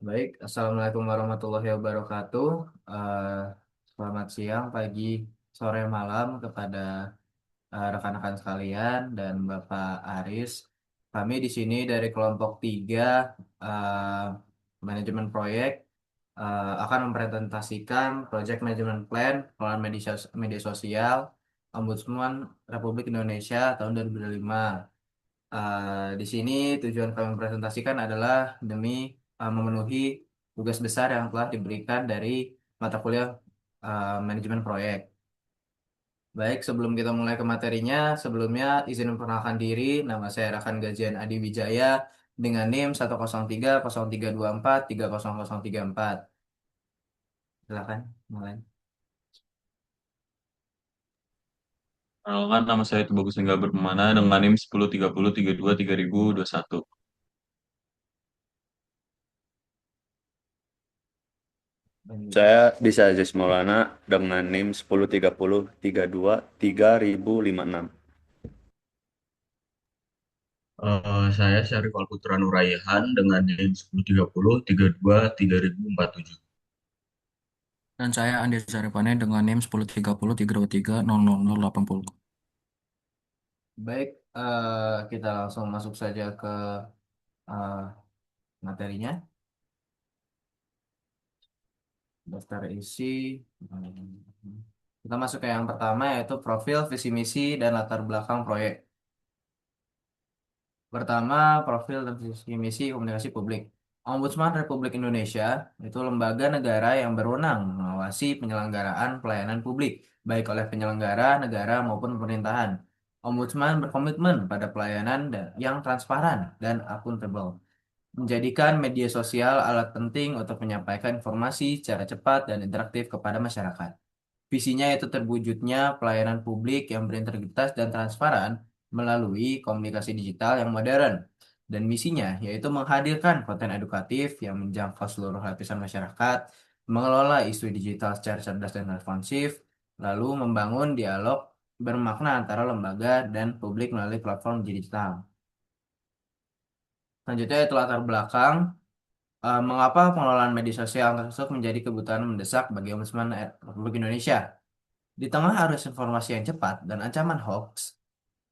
Baik, Assalamualaikum warahmatullahi wabarakatuh. Eh, Selamat siang, pagi, sore, malam kepada rekan-rekan sekalian dan Bapak Aris. Kami di sini dari kelompok 3 eh, manajemen proyek akan mempresentasikan Project Management Plan pengelolaan media sosial Ombudsman Republik Indonesia tahun 2005. Di sini tujuan kami mempresentasikan adalah demi memenuhi tugas besar yang telah diberikan dari mata kuliah manajemen proyek. Baik, sebelum kita mulai ke materinya, sebelumnya izin memperkenalkan diri, nama saya Rakan Gajian Adi Wijaya dengan NIM 1030324 30034. Silakan mulai. Perkenalkan, nama saya itu Bagus Tinggal Berpemana dengan NIM 1030323021. Saya bisa Aziz Maulana dengan NIM 1030323056. Saya Syarif Alputra Nuraihan dengan NIM 1030323047. Dan saya Andi Saripane dengan NIM 1030 323 00080. Baik, kita langsung masuk saja ke eh, materinya. Daftar isi. Kita masuk ke yang pertama yaitu profil, visi misi, dan latar belakang proyek. Pertama, profil dan visi misi komunikasi publik. Ombudsman Republik Indonesia itu lembaga negara yang berwenang mengawasi penyelenggaraan pelayanan publik, baik oleh penyelenggara negara maupun pemerintahan. Ombudsman berkomitmen pada pelayanan yang transparan dan akuntabel, menjadikan media sosial alat penting untuk menyampaikan informasi secara cepat dan interaktif kepada masyarakat. Visinya itu terwujudnya pelayanan publik yang berintegritas dan transparan melalui komunikasi digital yang modern. Dan misinya yaitu menghadirkan konten edukatif yang menjangkau seluruh lapisan masyarakat, mengelola isu digital secara cerdas dan responsif, lalu membangun dialog bermakna antara lembaga dan publik melalui platform digital. Selanjutnya itu latar belakang. Mengapa pengelolaan media sosial tersebut menjadi kebutuhan mendesak bagi Ombudsman Republik Indonesia? Di tengah arus informasi yang cepat dan ancaman hoax,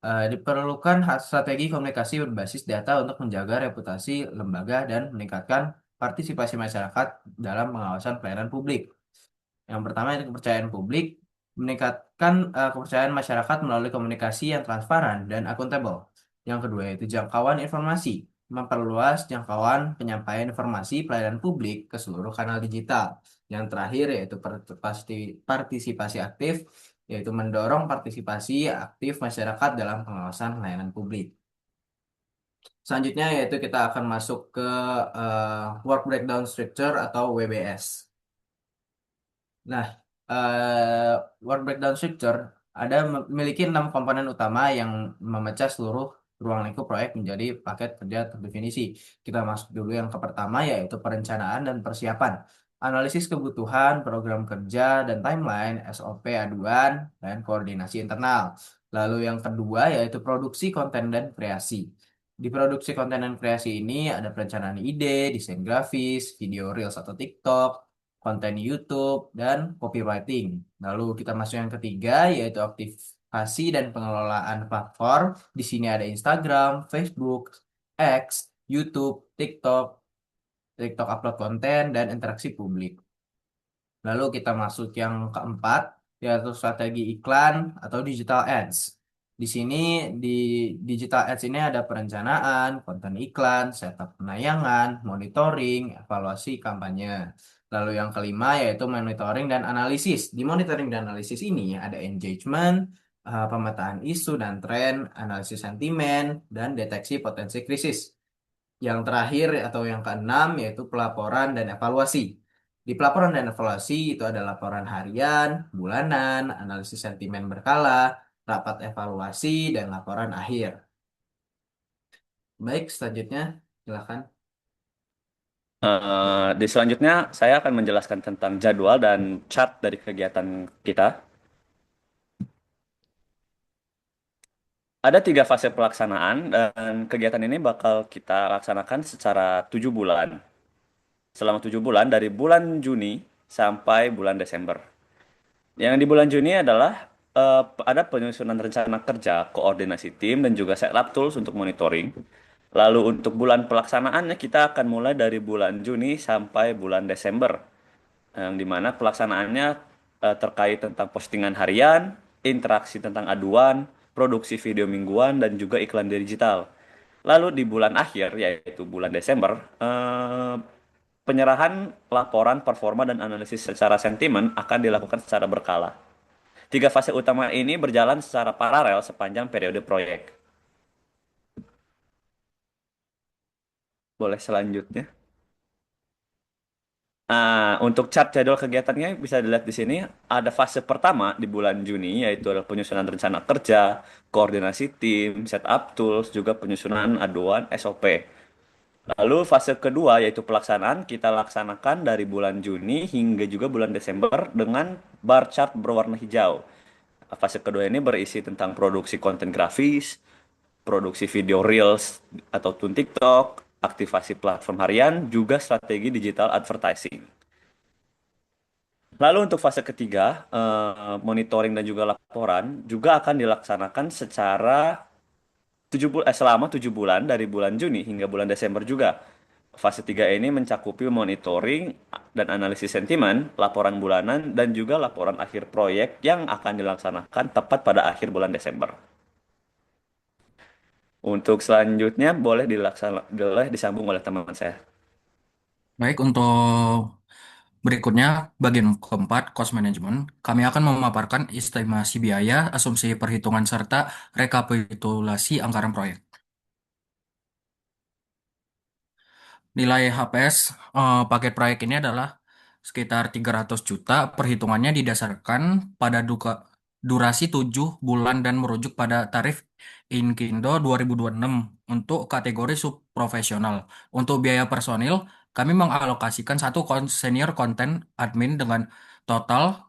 diperlukan strategi komunikasi berbasis data untuk menjaga reputasi lembaga dan meningkatkan partisipasi masyarakat dalam pengawasan pelayanan publik. Yang pertama itu kepercayaan publik, meningkatkan kepercayaan masyarakat melalui komunikasi yang transparan dan akuntabel. Yang kedua itu jangkauan informasi, memperluas jangkauan penyampaian informasi pelayanan publik ke seluruh kanal digital. Yang terakhir yaitu partisipasi aktif, yaitu mendorong partisipasi aktif masyarakat dalam pengawasan pelayanan publik. Selanjutnya yaitu kita akan masuk ke Work Breakdown Structure atau WBS. Nah, eh, Work Breakdown Structure memiliki 6 komponen utama yang memecah seluruh ruang lingkup proyek menjadi paket kerja terdefinisi. Kita masuk dulu yang ke pertama yaitu perencanaan dan persiapan. Analisis kebutuhan, program kerja, dan timeline, SOP aduan, dan koordinasi internal. Lalu yang kedua yaitu produksi konten dan kreasi. Di produksi konten dan kreasi ini ada perencanaan ide, desain grafis, video Reels atau TikTok, konten YouTube, dan copywriting. Lalu kita masuk yang ketiga, yaitu aktivasi dan pengelolaan platform. Di sini ada Instagram, Facebook, X, YouTube, TikTok, TikTok upload konten, dan interaksi publik. Lalu kita masuk yang keempat, yaitu strategi iklan atau digital ads. Di sini di digital ads ini ada perencanaan, konten iklan, setup penayangan, monitoring, evaluasi kampanye. Lalu yang kelima yaitu monitoring dan analisis. Di monitoring dan analisis ini ada engagement, pemetaan isu dan tren, analisis sentimen, dan deteksi potensi krisis. Yang terakhir atau yang keenam yaitu pelaporan dan evaluasi. Di pelaporan dan evaluasi itu ada laporan harian, bulanan, analisis sentimen berkala, rapat evaluasi, dan laporan akhir. Baik, selanjutnya silakan. Di selanjutnya, saya akan menjelaskan tentang jadwal dan chart dari kegiatan kita. Ada 3 fase pelaksanaan dan kegiatan ini bakal kita laksanakan secara 7 bulan. selama 7 bulan dari bulan Juni sampai bulan Desember. Yang di bulan Juni adalah ada penyusunan rencana kerja, koordinasi tim, dan juga setup tools untuk monitoring. Lalu untuk bulan pelaksanaannya kita akan mulai dari bulan Juni sampai bulan Desember, yang dimana pelaksanaannya terkait tentang postingan harian, interaksi tentang aduan, produksi video mingguan, dan juga iklan digital. Lalu di bulan akhir, yaitu bulan Desember, penyerahan laporan performa dan analisis secara sentimen akan dilakukan secara berkala. 3 fase utama ini berjalan secara paralel sepanjang periode proyek. Boleh selanjutnya. Untuk chart jadwal kegiatannya bisa dilihat di sini. Ada fase pertama di bulan Juni, yaitu adalah penyusunan rencana kerja, koordinasi tim, setup tools, juga penyusunan aduan SOP. Lalu fase kedua, yaitu pelaksanaan, kita laksanakan dari bulan Juni hingga juga bulan Desember dengan bar chart berwarna hijau. Fase kedua ini berisi tentang produksi konten grafis, produksi video Reels ataupun TikTok, aktivasi platform harian, juga strategi digital advertising. Lalu untuk fase ketiga, monitoring dan juga laporan juga akan dilaksanakan selama 7 bulan dari bulan Juni hingga bulan Desember juga. Fase 3 ini mencakupi monitoring dan analisis sentimen, laporan bulanan, dan juga laporan akhir proyek yang akan dilaksanakan tepat pada akhir bulan Desember. Untuk selanjutnya boleh disambung oleh teman saya. Baik, untuk berikutnya bagian keempat, cost management, kami akan memaparkan estimasi biaya, asumsi perhitungan serta rekapitulasi anggaran proyek. Nilai HPS paket proyek ini adalah sekitar 300 juta. Perhitungannya didasarkan pada durasi 7 bulan dan merujuk pada tarif Inkindo 2026 untuk kategori subprofesional. Untuk biaya personil, kami mengalokasikan satu senior content admin dengan total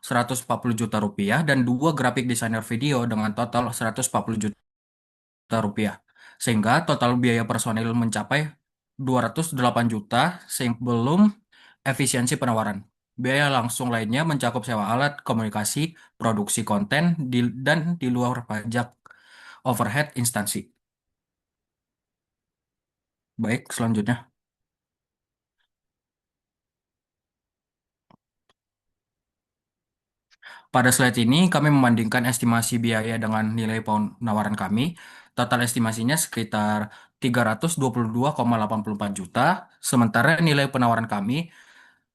140 juta rupiah dan dua graphic designer video dengan total 140 juta rupiah. Sehingga total biaya personil mencapai 208 juta sebelum efisiensi penawaran. Biaya langsung lainnya mencakup sewa alat, komunikasi, produksi konten, dan di luar pajak overhead instansi. Baik, selanjutnya. Pada slide ini, kami membandingkan estimasi biaya dengan nilai penawaran kami. Total estimasinya sekitar 322,84 juta, sementara nilai penawaran kami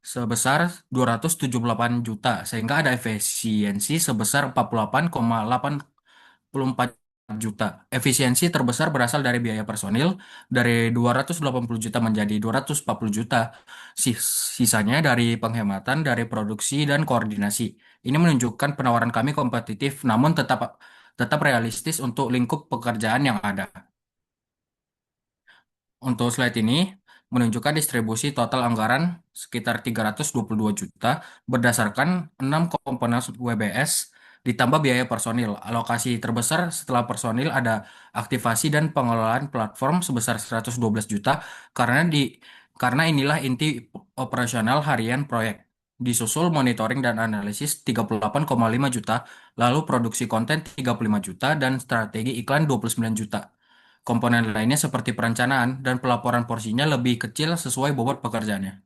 sebesar 278 juta, sehingga ada efisiensi sebesar 48,84 juta. Efisiensi terbesar berasal dari biaya personil, dari 280 juta menjadi 240 juta. Sisanya dari penghematan dari produksi dan koordinasi. Ini menunjukkan penawaran kami kompetitif, namun tetap tetap realistis untuk lingkup pekerjaan yang ada. Untuk slide ini menunjukkan distribusi total anggaran sekitar 322 juta berdasarkan 6 komponen WBS ditambah biaya personil. Alokasi terbesar setelah personil ada aktivasi dan pengelolaan platform sebesar 112 juta karena inilah inti operasional harian proyek. Disusul monitoring dan analisis 38,5 juta, lalu produksi konten 35 juta dan strategi iklan 29 juta. Komponen lainnya seperti perencanaan dan pelaporan porsinya lebih kecil sesuai bobot pekerjaannya.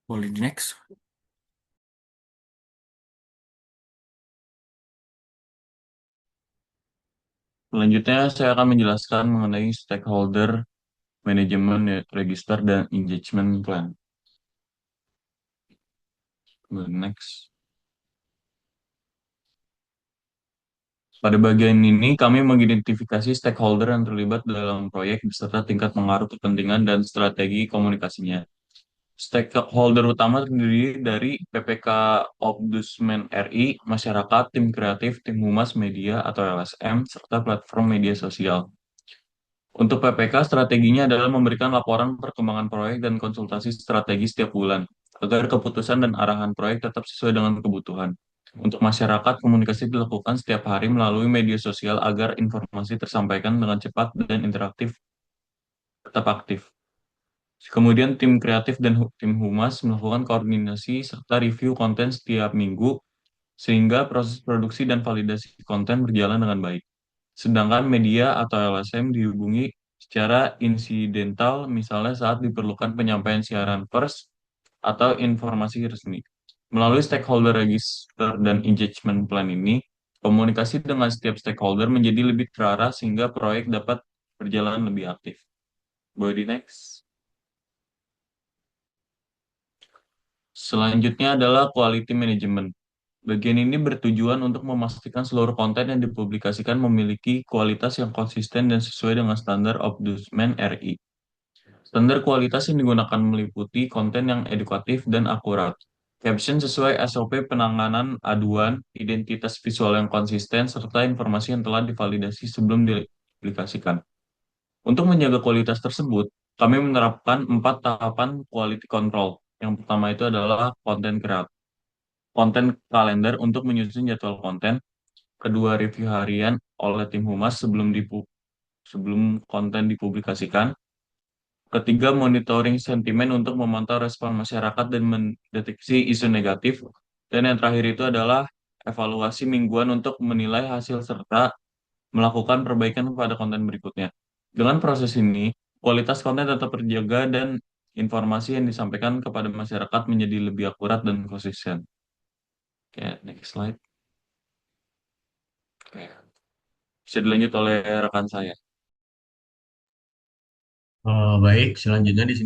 Boleh di next. Selanjutnya, saya akan menjelaskan mengenai stakeholder manajemen, register, dan engagement plan. Next. Pada bagian ini, kami mengidentifikasi stakeholder yang terlibat dalam proyek beserta tingkat pengaruh kepentingan dan strategi komunikasinya. Stakeholder utama terdiri dari PPK Ombudsman RI, masyarakat, tim kreatif, tim humas media atau LSM, serta platform media sosial. Untuk PPK, strateginya adalah memberikan laporan perkembangan proyek dan konsultasi strategi setiap bulan, agar keputusan dan arahan proyek tetap sesuai dengan kebutuhan. Untuk masyarakat, komunikasi dilakukan setiap hari melalui media sosial agar informasi tersampaikan dengan cepat dan interaktif tetap aktif. Kemudian tim kreatif dan tim humas melakukan koordinasi serta review konten setiap minggu sehingga proses produksi dan validasi konten berjalan dengan baik. Sedangkan media atau LSM dihubungi secara insidental, misalnya saat diperlukan penyampaian siaran pers atau informasi resmi. Melalui stakeholder register dan engagement plan ini, komunikasi dengan setiap stakeholder menjadi lebih terarah sehingga proyek dapat berjalan lebih aktif. Boleh di next. Selanjutnya adalah quality management. Bagian ini bertujuan untuk memastikan seluruh konten yang dipublikasikan memiliki kualitas yang konsisten dan sesuai dengan standar Ombudsman RI. Standar kualitas yang digunakan meliputi konten yang edukatif dan akurat, caption sesuai SOP penanganan aduan, identitas visual yang konsisten, serta informasi yang telah divalidasi sebelum dipublikasikan. Untuk menjaga kualitas tersebut, kami menerapkan 4 tahapan quality control. Yang pertama itu adalah konten kalender untuk menyusun jadwal konten. Kedua, review harian oleh tim humas sebelum konten dipublikasikan. Ketiga, monitoring sentimen untuk memantau respon masyarakat dan mendeteksi isu negatif. Dan yang terakhir itu adalah evaluasi mingguan untuk menilai hasil serta melakukan perbaikan pada konten berikutnya. Dengan proses ini, kualitas konten tetap terjaga dan informasi yang disampaikan kepada masyarakat menjadi lebih akurat dan konsisten. Oke, next slide. Oke, bisa dilanjut oleh rekan saya. Baik, selanjutnya di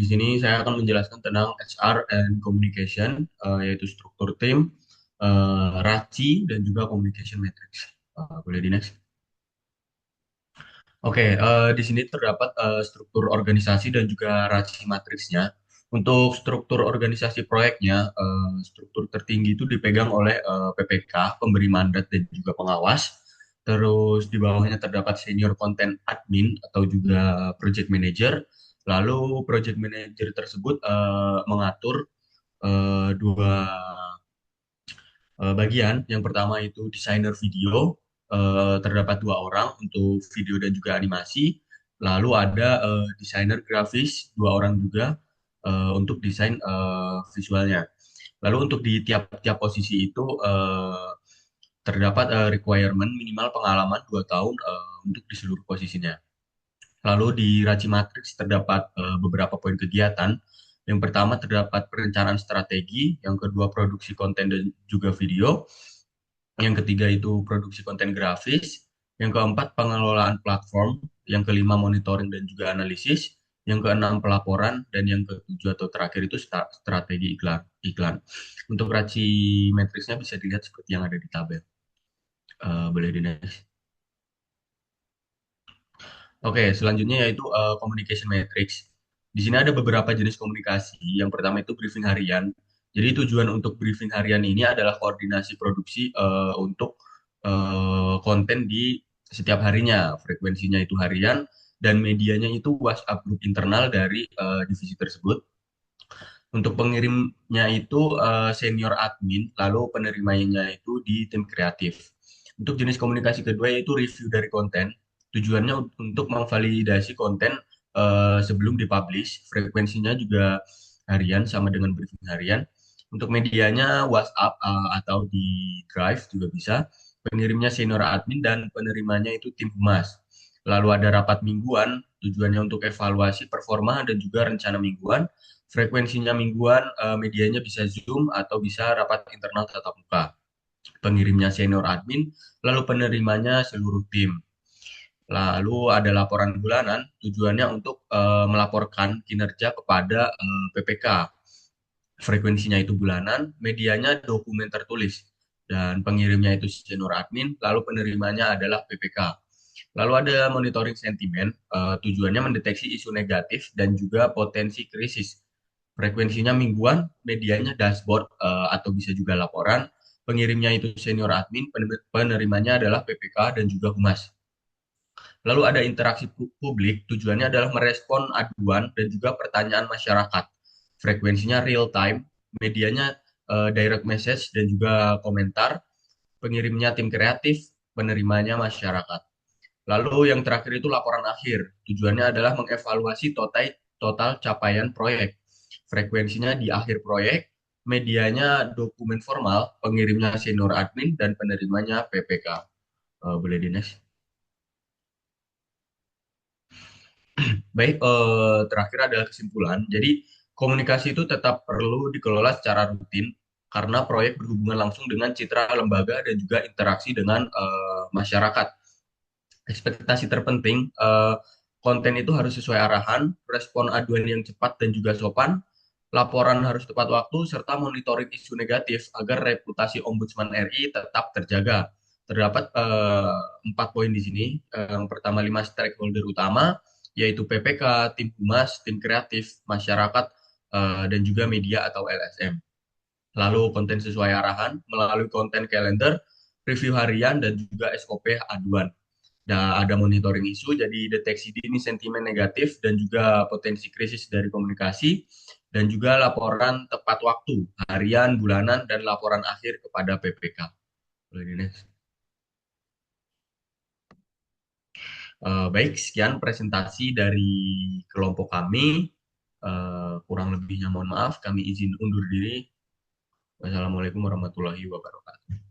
sini saya akan menjelaskan tentang HR and Communication, yaitu struktur tim, RACI, dan juga Communication Matrix. Boleh di next. Oke, di sini terdapat struktur organisasi dan juga RACI matriksnya. Untuk struktur organisasi proyeknya, struktur tertinggi itu dipegang oleh PPK, pemberi mandat dan juga pengawas. Terus di bawahnya terdapat senior content admin atau juga project manager. Lalu project manager tersebut mengatur dua bagian. Yang pertama itu desainer video, terdapat 2 orang untuk video dan juga animasi. Lalu ada desainer grafis, 2 orang juga untuk desain visualnya. Lalu untuk di tiap-tiap posisi itu terdapat requirement minimal pengalaman 2 tahun untuk di seluruh posisinya. Lalu di Raci Matrix terdapat beberapa poin kegiatan. Yang pertama terdapat perencanaan strategi, yang kedua produksi konten dan juga video, yang ketiga itu produksi konten grafis, yang keempat pengelolaan platform, yang kelima monitoring dan juga analisis, yang keenam pelaporan, dan yang ketujuh atau terakhir itu strategi iklan. Untuk Raci Matrixnya bisa dilihat seperti yang ada di tabel. Boleh di next. Oke, selanjutnya yaitu communication matrix. Di sini ada beberapa jenis komunikasi. Yang pertama itu briefing harian. Jadi tujuan untuk briefing harian ini adalah koordinasi produksi untuk konten di setiap harinya. Frekuensinya itu harian dan medianya itu WhatsApp group internal dari divisi tersebut. Untuk pengirimnya itu senior admin, lalu penerimanya itu di tim kreatif. Untuk jenis komunikasi kedua yaitu review dari konten. Tujuannya untuk memvalidasi konten sebelum dipublish. Frekuensinya juga harian sama dengan briefing harian. Untuk medianya WhatsApp atau di Drive juga bisa. Pengirimnya senior admin dan penerimanya itu tim humas. Lalu ada rapat mingguan, tujuannya untuk evaluasi performa dan juga rencana mingguan. Frekuensinya mingguan, medianya bisa Zoom atau bisa rapat internal tatap muka. Pengirimnya senior admin, lalu penerimanya seluruh tim. Lalu ada laporan bulanan, tujuannya untuk melaporkan kinerja kepada PPK. Frekuensinya itu bulanan, medianya dokumen tertulis, dan pengirimnya itu senior admin, lalu penerimanya adalah PPK. Lalu ada monitoring sentimen, tujuannya mendeteksi isu negatif dan juga potensi krisis. Frekuensinya mingguan, medianya dashboard atau bisa juga laporan. Pengirimnya itu senior admin, penerimanya adalah PPK dan juga humas. Lalu ada interaksi publik, tujuannya adalah merespon aduan dan juga pertanyaan masyarakat. Frekuensinya real time, medianya direct message dan juga komentar. Pengirimnya tim kreatif, penerimanya masyarakat. Lalu yang terakhir itu laporan akhir. Tujuannya adalah mengevaluasi total capaian proyek. Frekuensinya di akhir proyek, medianya dokumen formal, pengirimnya senior admin, dan penerimanya PPK. Boleh Dinas? Baik, terakhir adalah kesimpulan. Jadi, komunikasi itu tetap perlu dikelola secara rutin karena proyek berhubungan langsung dengan citra lembaga dan juga interaksi dengan masyarakat. Ekspektasi terpenting, konten itu harus sesuai arahan, respon aduan yang cepat dan juga sopan, laporan harus tepat waktu, serta monitoring isu negatif agar reputasi Ombudsman RI tetap terjaga. Terdapat 4 poin di sini. Yang pertama, 5 stakeholder utama, yaitu PPK, tim humas, tim kreatif, masyarakat, dan juga media atau LSM. Lalu konten sesuai arahan melalui konten kalender, review harian, dan juga SOP aduan. Nah, ada monitoring isu, jadi deteksi dini sentimen negatif dan juga potensi krisis dari komunikasi, dan juga laporan tepat waktu, harian, bulanan, dan laporan akhir kepada PPK. Boleh, Dines? Baik, sekian presentasi dari kelompok kami. Kurang lebihnya mohon maaf, kami izin undur diri. Wassalamualaikum warahmatullahi wabarakatuh.